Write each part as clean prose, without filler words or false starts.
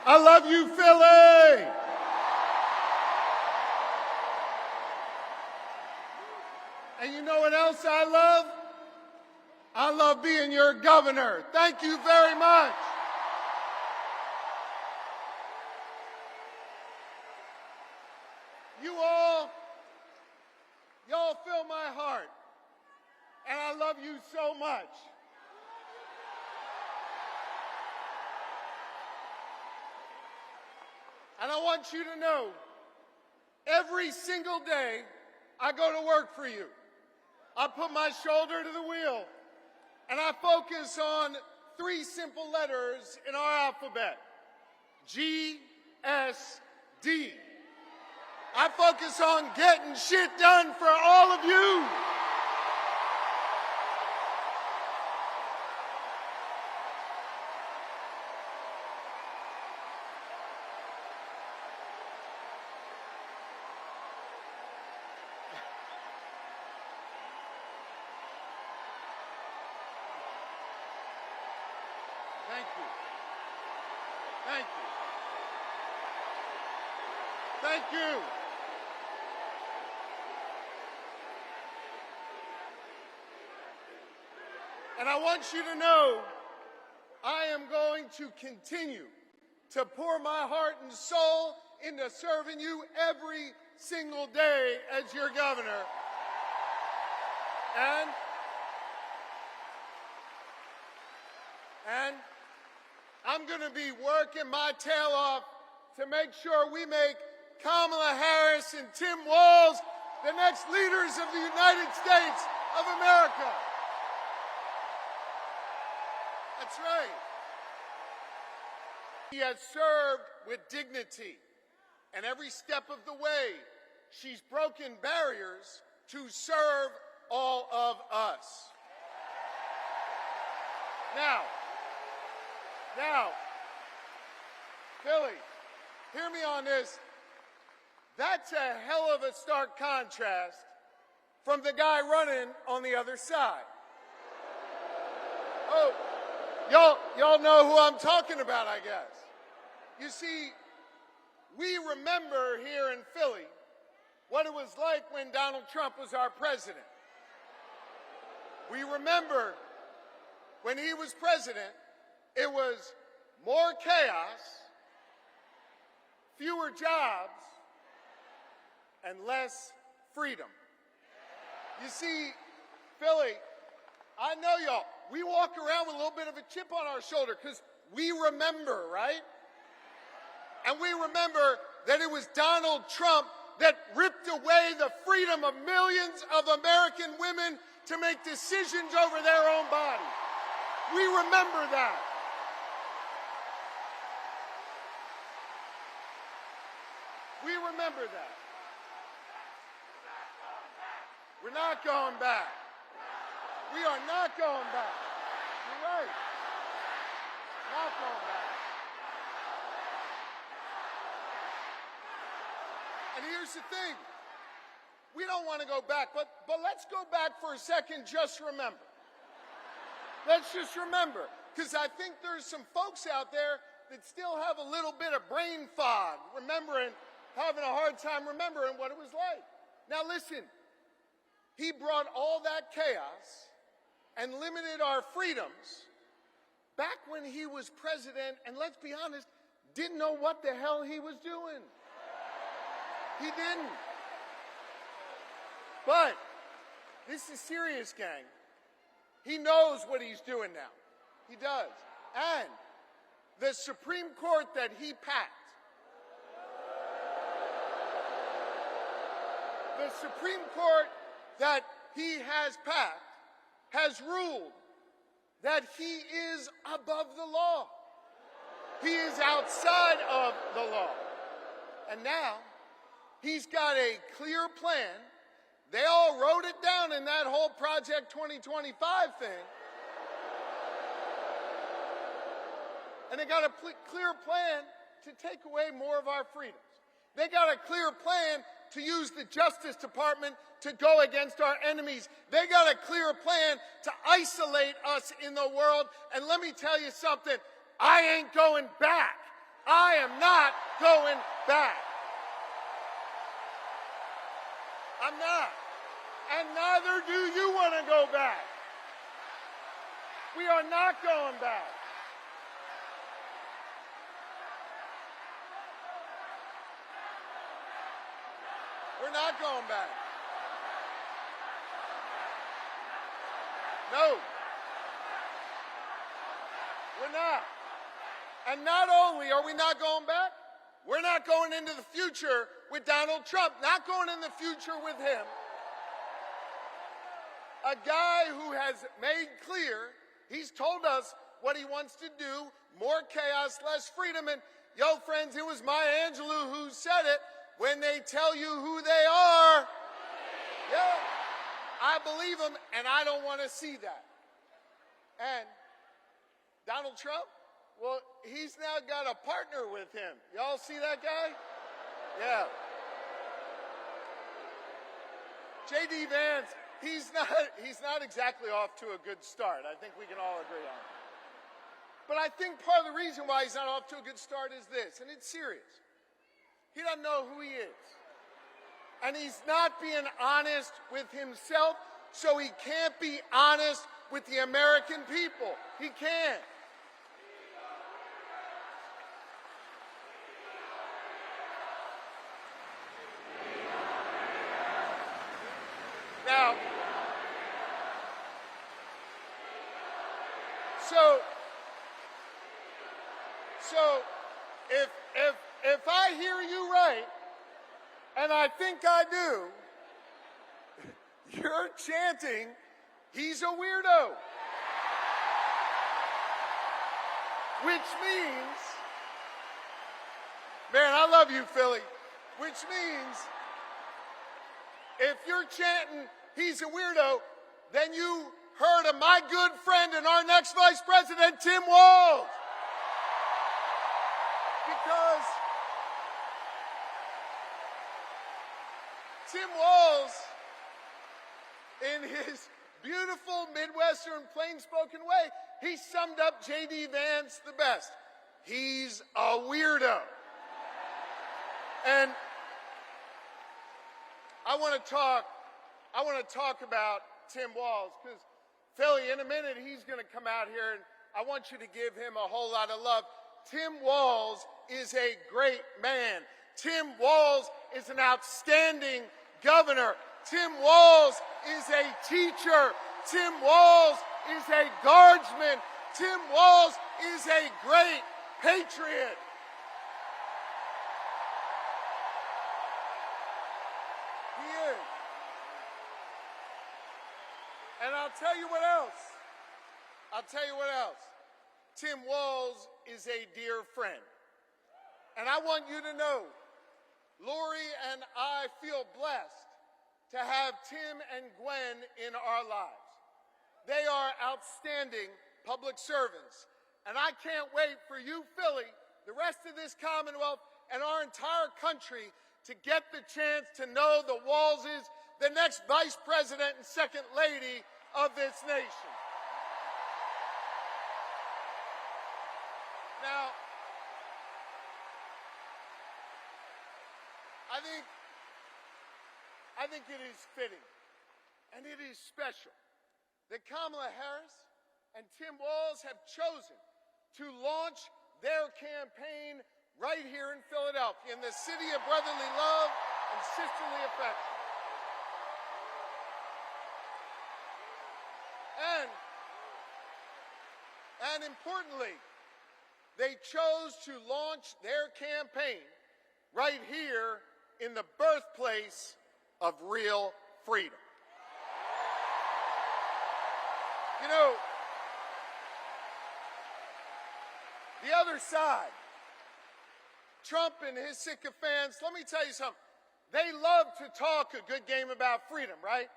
I love you, Philly. And you know what else I love? I love being your governor. Thank you very much. Y'all fill my heart. And I love you so much. And I want you to know, every single day I go to work for you. I put my shoulder to the wheel, and I focus on 3 simple letters in our alphabet: G, S, D. I focus on getting shit done for all of you. Thank you. Thank you. Thank you. And I want you to know, I am going to continue to pour my heart and soul into serving you every single day as your governor. And I'm going to be working my tail off to make sure we make Kamala Harris and Tim Walz the next leaders of the United States of America. That's right. She has served with dignity, and every step of the way, she's broken barriers to serve all of us. Now, Philly, hear me on this. That's a hell of a stark contrast from the guy running on the other side. Oh, y'all know who I'm talking about, I guess. You see, we remember here in Philly what it was like when Donald Trump was our president. We remember when he was president, it was more chaos, fewer jobs, and less freedom. You see, Philly, I know y'all, we walk around with a little bit of a chip on our shoulder because we remember, right? And we remember that it was Donald Trump that ripped away the freedom of millions of American women to make decisions over their own bodies. We remember that. We remember that. We're not going back. We are not going back. You're right. Not going back. And here's the thing. We don't want to go back, but let's go back for a second. Just remember. Let's just remember, because I think there's some folks out there that still have a little bit of brain fog, having a hard time remembering what it was like. Now listen, he brought all that chaos and limited our freedoms back when he was president, and let's be honest, didn't know what the hell he was doing. He didn't. But this is serious, gang. He knows what he's doing now. He does. And the Supreme Court that he packed, the Supreme Court that he has packed has ruled that he is above the law. He is outside of the law. And now he's got a clear plan. They all wrote it down in that whole Project 2025 thing. And they got a clear plan to take away more of our freedoms. They got a clear plan to use the Justice Department to go against our enemies. They got a clear plan to isolate us in the world. And let me tell you something, I ain't going back. I am not going back. I'm not. And neither do you want to go back. We are not going back. We're not going back. No. We're not. And not only are we not going back, we're not going into the future with Donald Trump, not going in the future with him. A guy who has made clear, he's told us what he wants to do, more chaos, less freedom. And yo, friends, it was Maya Angelou who said it, when they tell you who they are, yeah, I believe them, and I don't want to see that. And Donald Trump, well, he's now got a partner with him. Y'all see that guy? Yeah. J.D. Vance, he's not exactly off to a good start. I think we can all agree on that. But I think part of the reason why he's not off to a good start is this, and it's serious. He doesn't know who he is. And he's not being honest with himself, so he can't be honest with the American people. He can't. Now, so if I hear you right, and I think I do, you're chanting, he's a weirdo. Which means, man, I love you, Philly. Which means, if you're chanting, he's a weirdo, then you heard of my good friend and our next vice president, Tim Walz. Because Tim Walz, in his beautiful Midwestern plain-spoken way, he summed up J.D. Vance the best. He's a weirdo. And I want to talk about Tim Walz, because Philly, in a minute, he's going to come out here, and I want you to give him a whole lot of love. Tim Walz is a great man. Tim Walz is an outstanding governor. Tim Walz is a teacher. Tim Walz is a guardsman. Tim Walz is a great patriot. He is. And I'll tell you what else. Tim Walz is a dear friend. And I want you to know, Lori and I feel blessed to have Tim and Gwen in our lives. They are outstanding public servants. And I can't wait for you, Philly, the rest of this Commonwealth, and our entire country to get the chance to know the Walzes, the next vice president and second lady of this nation. Now, I think it is fitting, and it is special, that Kamala Harris and Tim Walz have chosen to launch their campaign right here in Philadelphia, in the city of brotherly love and sisterly affection. And importantly, they chose to launch their campaign right here in the birthplace of real freedom. You know, the other side, Trump and his sycophants, let me tell you something. They love to talk a good game about freedom, right?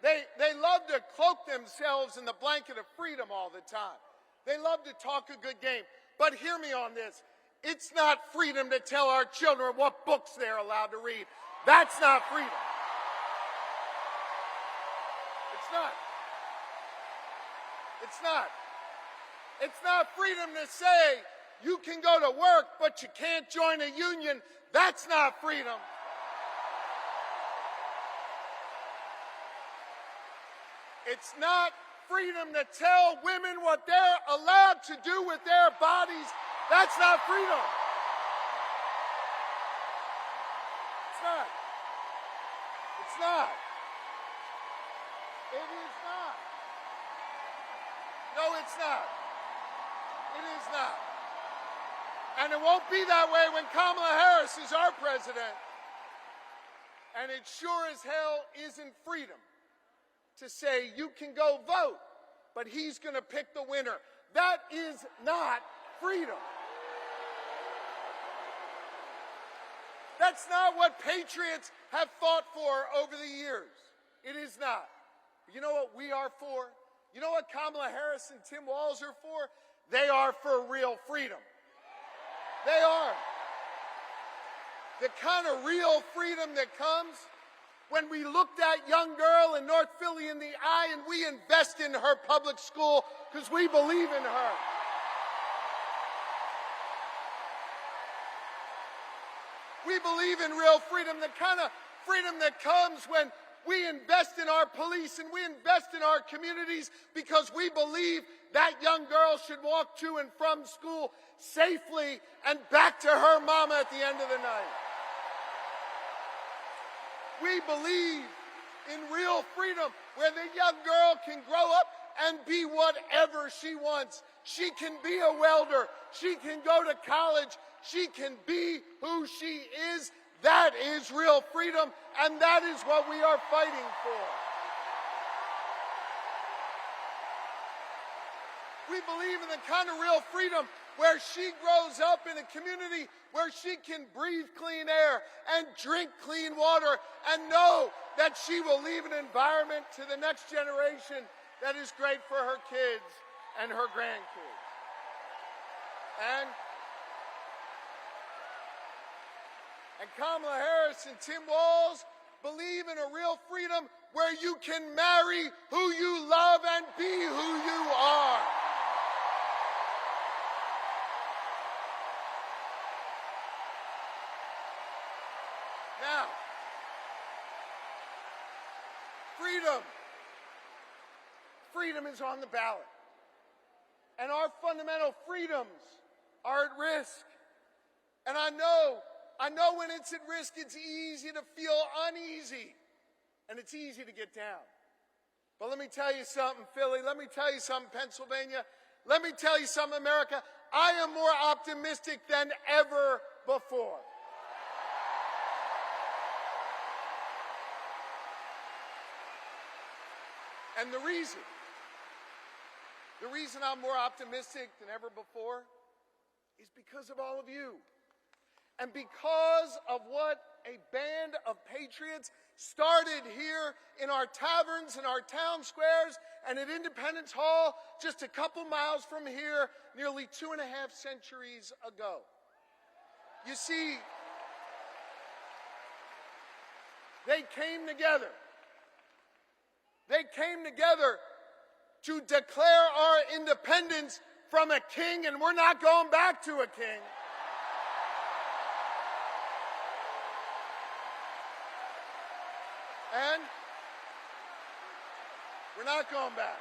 They love to cloak themselves in the blanket of freedom all the time. They love to talk a good game. But hear me on this. It's not freedom to tell our children what books they're allowed to read. That's not freedom. It's not. It's not. It's not freedom to say you can go to work, but you can't join a union. That's not freedom. It's not freedom to tell women what they're allowed to do with their bodies. That's not freedom. It's not. It's not. It is not. No, it's not. It is not. And it won't be that way when Kamala Harris is our president. And it sure as hell isn't freedom to say you can go vote, but he's going to pick the winner. That is not freedom. That's not what patriots have fought for over the years. It is not. You know what we are for? You know what Kamala Harris and Tim Walz are for? They are for real freedom. They are. The kind of real freedom that comes when we look that young girl in North Philly in the eye and we invest in her public school because we believe in her. We believe in real freedom, the kind of freedom that comes when we invest in our police and we invest in our communities because we believe that young girl should walk to and from school safely and back to her mama at the end of the night. We believe in real freedom where the young girl can grow up and be whatever she wants. She can be a welder. She can go to college. She can be who she is. That is real freedom, and that is what we are fighting for. We believe in the kind of real freedom where she grows up in a community where she can breathe clean air and drink clean water and know that she will leave an environment to the next generation that is great for her kids and her grandkids. And Kamala Harris and Tim Walz believe in a real freedom where you can marry who you love and be who you are. Now, freedom is on the ballot. And our fundamental freedoms are at risk. And I know when it's at risk, it's easy to feel uneasy. And it's easy to get down. But let me tell you something, Philly. Let me tell you something, Pennsylvania. Let me tell you something, America. I am more optimistic than ever before. And the reason I'm more optimistic than ever before is because of all of you. And because of what a band of patriots started here in our taverns, in our town squares, and at Independence Hall just a couple miles from here nearly 2.5 centuries ago. You see, they came together. They came together to declare our independence from a king, and we're not going back to a king. And we're not going back.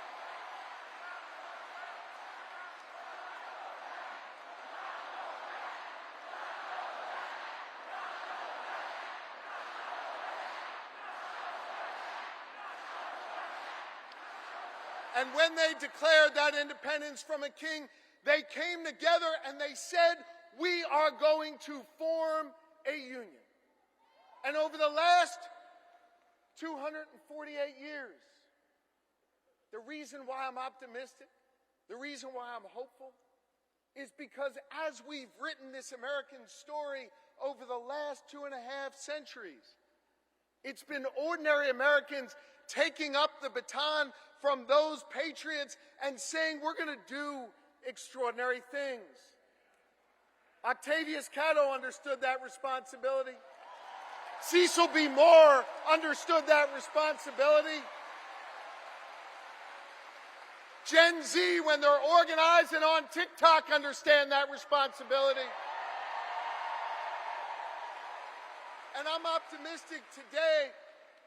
And when they declared that independence from a king, they came together and they said, we are going to form a union. And over the last 248 years, the reason why I'm optimistic, the reason why I'm hopeful, is because as we've written this American story over the last 2.5 centuries, it's been ordinary Americans taking up the baton from those patriots and saying, we're going to do extraordinary things. Octavius Catto understood that responsibility. Cecil B. Moore understood that responsibility. Gen Z, when they're organized and on TikTok, understand that responsibility. And I'm optimistic today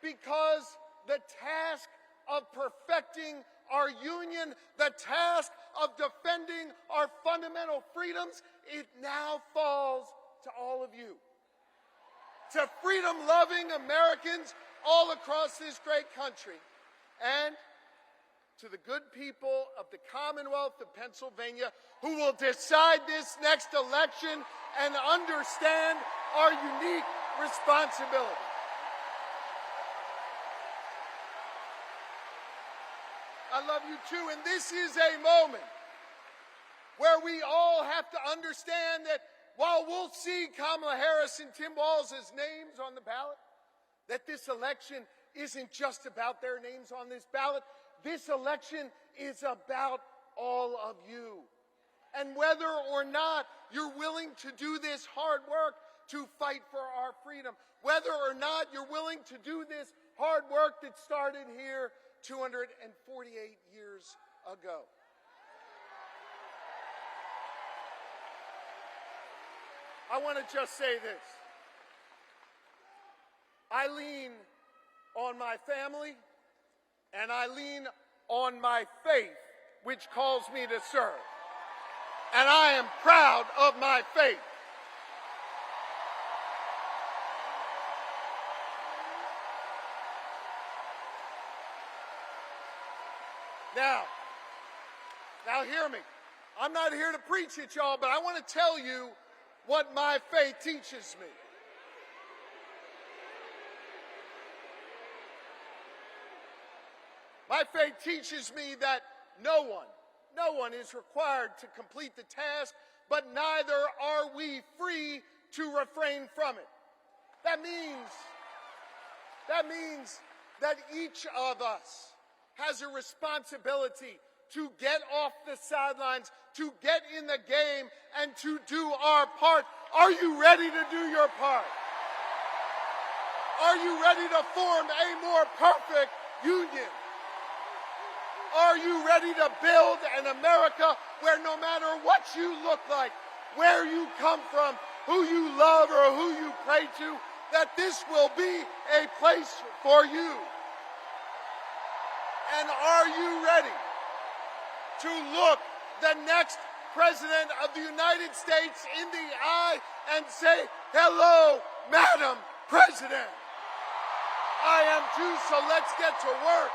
because the task of perfecting our union, the task of defending our fundamental freedoms, it now falls to all of you. To freedom-loving Americans all across this great country. And to the good people of the Commonwealth of Pennsylvania who will decide this next election and understand our unique responsibility. I love you too, and this is a moment where we all have to understand that while we'll see Kamala Harris and Tim Walz as names on the ballot, that this election isn't just about their names on this ballot. This election is about all of you. And whether or not you're willing to do this hard work to fight for our freedom, whether or not you're willing to do this hard work that started here 248 years ago. I want to just say this. I lean on my family and I lean on my faith, which calls me to serve. And I am proud of my faith. Now hear me. I'm not here to preach at y'all, but I want to tell you what my faith teaches me. My faith teaches me that no one is required to complete the task, but neither are we free to refrain from it. That means that each of us has a responsibility to get off the sidelines, to get in the game, and to do our part. Are you ready to do your part? Are you ready to form a more perfect union? Are you ready to build an America where no matter what you look like, where you come from, who you love or who you pray to, that this will be a place for you? And are you ready to look the next President of the United States in the eye and say, "Hello, Madam President"? I am too, so let's get to work.